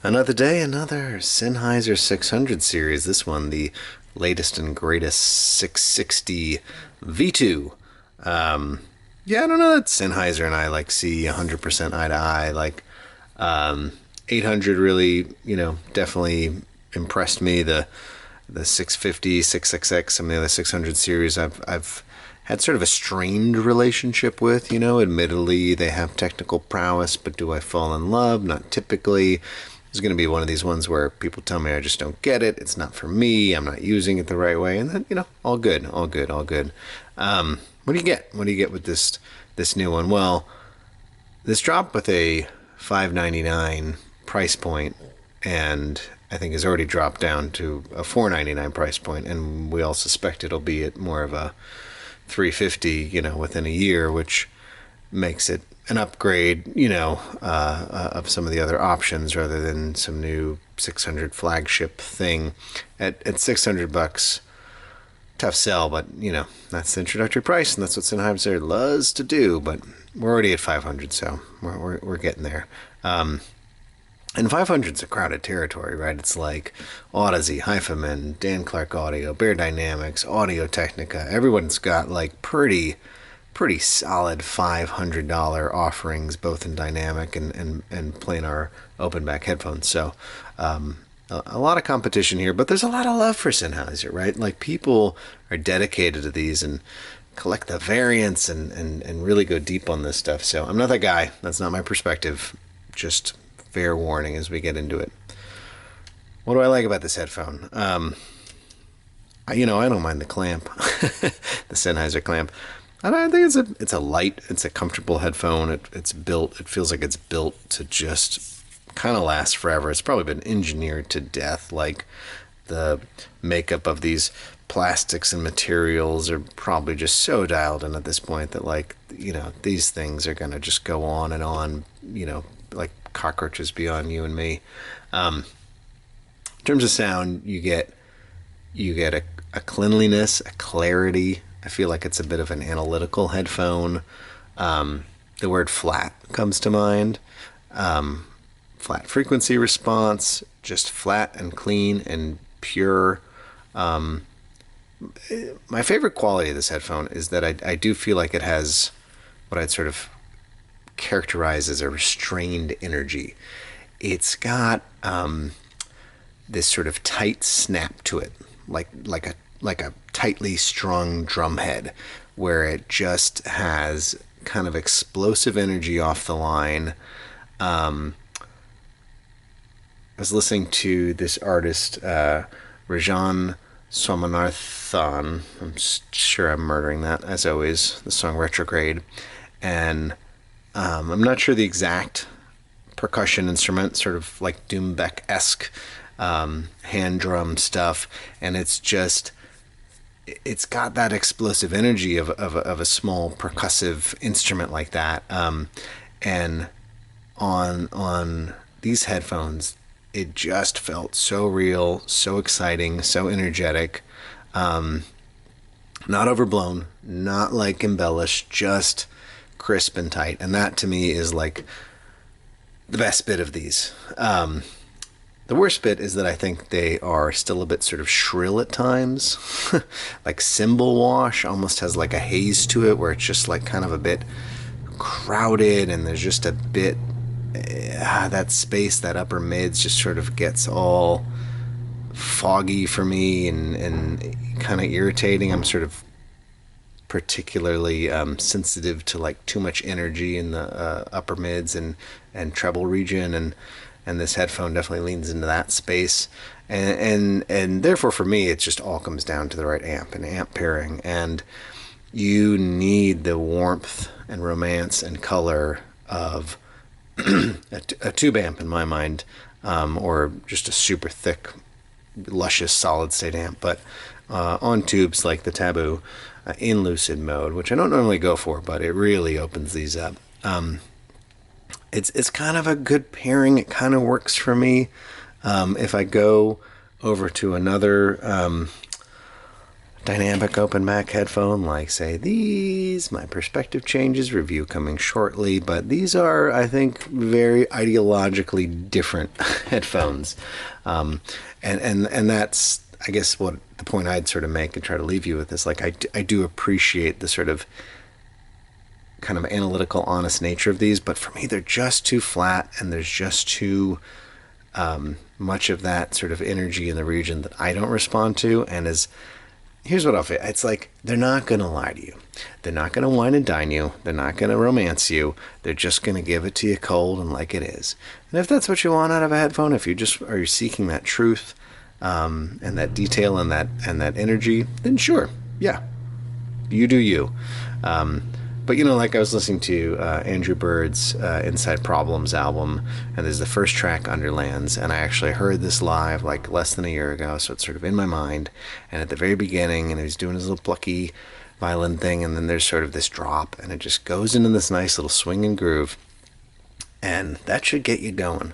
Another day, another Sennheiser 600 series. This one, the latest and greatest 660 V2. Yeah, I don't know that Sennheiser and I like see 100% eye to eye. Like, 800 really, definitely impressed me. The 650, 6XX, some of the other 600 series I've had sort of a strained relationship with. Admittedly, they have technical prowess, but do I fall in love? Not typically. It's going to be one of these ones where people tell me I just don't get it. It's not for me. I'm not using it the right way. And then, all good, all good, all good. What do you get? What do you get with this new one? Well, this dropped with a $599 price point, and I think has already dropped down to a $499 price point, and we all suspect it'll be at more of a 350, within a year, which makes it an upgrade, of some of the other options rather than some new 600 flagship thing at 600 bucks. Tough sell, but that's the introductory price, and that's what Sennheiser loves to do. But we're already at 500, so we're getting there. And 500's a crowded territory, right? It's like Audeze, Hyphaman, Dan Clark Audio, Bear Dynamics, Audio Technica. Everyone's got like pretty solid $500 offerings, both in dynamic and planar open back headphones. So a lot of competition here, but there's a lot of love for Sennheiser, right? Like, people are dedicated to these and collect the variants and really go deep on this stuff. So I'm not that guy. That's not my perspective. Just fair warning as we get into it. What do I like about this headphone? I don't mind the clamp, the Sennheiser clamp. I think it's a light, it's a comfortable headphone. It feels like it's built to just kind of last forever. It's probably been engineered to death. Like, the makeup of these plastics and materials are probably just so dialed in at this point that, these things are going to just go on and on, like cockroaches beyond you and me. In terms of sound, you get a cleanliness, a clarity. I feel like it's a bit of an analytical headphone. The word flat comes to mind. Flat frequency response, just flat and clean and pure. My favorite quality of this headphone is that I do feel like it has what I'd sort of characterize as a restrained energy. It's got this sort of tight snap to it, like a tightly strung drum head, where it just has kind of explosive energy off the line. I was listening to this artist, Rajan Swaminathan. I'm sure I'm murdering that, as always. The song Retrograde. And I'm not sure the exact percussion instrument, sort of like Doombeck-esque hand drum stuff. And it's got that explosive energy of a small percussive instrument like that. And on these headphones, it just felt so real, so exciting, so energetic. Not overblown, not like embellished, just crisp and tight. And that to me is like the best bit of these. The worst bit is that I think they are still a bit sort of shrill at times. Like cymbal wash almost has like a haze to it, where it's just like kind of a bit crowded, and there's just a bit that space, that upper mids just sort of gets all foggy for me and kind of irritating. I'm sort of particularly sensitive to like too much energy in the upper mids and treble region, and this headphone definitely leans into that space, and therefore for me it just all comes down to the right amp and amp pairing, and you need the warmth and romance and color of a tube amp in my mind, or just a super thick, luscious solid state amp, but on tubes like the Taboo in lucid mode, which I don't normally go for, but it really opens these up. It's kind of a good pairing. It kind of works for me. If I go over to another dynamic open Mac headphone like, say, these. My perspective changes, review coming shortly, but these are, I think, very ideologically different headphones. And that's, I guess, what the point I'd sort of make and try to leave you with is, like, I do appreciate the sort of kind of analytical, honest nature of these, but for me, they're just too flat, and there's just too much of that sort of energy in the region that I don't respond to. And here's what I'll say. It's like, they're not going to lie to you. They're not going to wine and dine you. They're not going to romance you. They're just going to give it to you cold and like it is. And if that's what you want out of a headphone, if you just are seeking that truth and that detail and that energy, then sure, yeah, you do you. But, you know, like I was listening to Andrew Bird's Inside Problems album, and there's the first track, Underlands, and I actually heard this live like less than a year ago, so it's sort of in my mind. And at the very beginning, and he's doing his little plucky violin thing, and then there's sort of this drop, and it just goes into this nice little swinging groove, and that should get you going.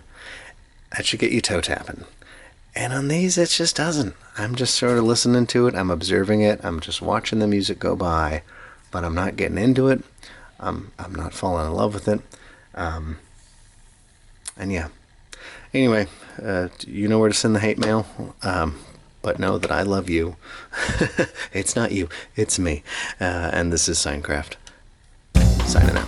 That should get you toe tapping. And on these, it just doesn't. I'm just sort of listening to it, I'm observing it, I'm just watching the music go by, but I'm not getting into it. I'm not falling in love with it. And yeah. Anyway, you know where to send the hate mail. But know that I love you. It's not you, it's me. And this is Signcraft. Signing out.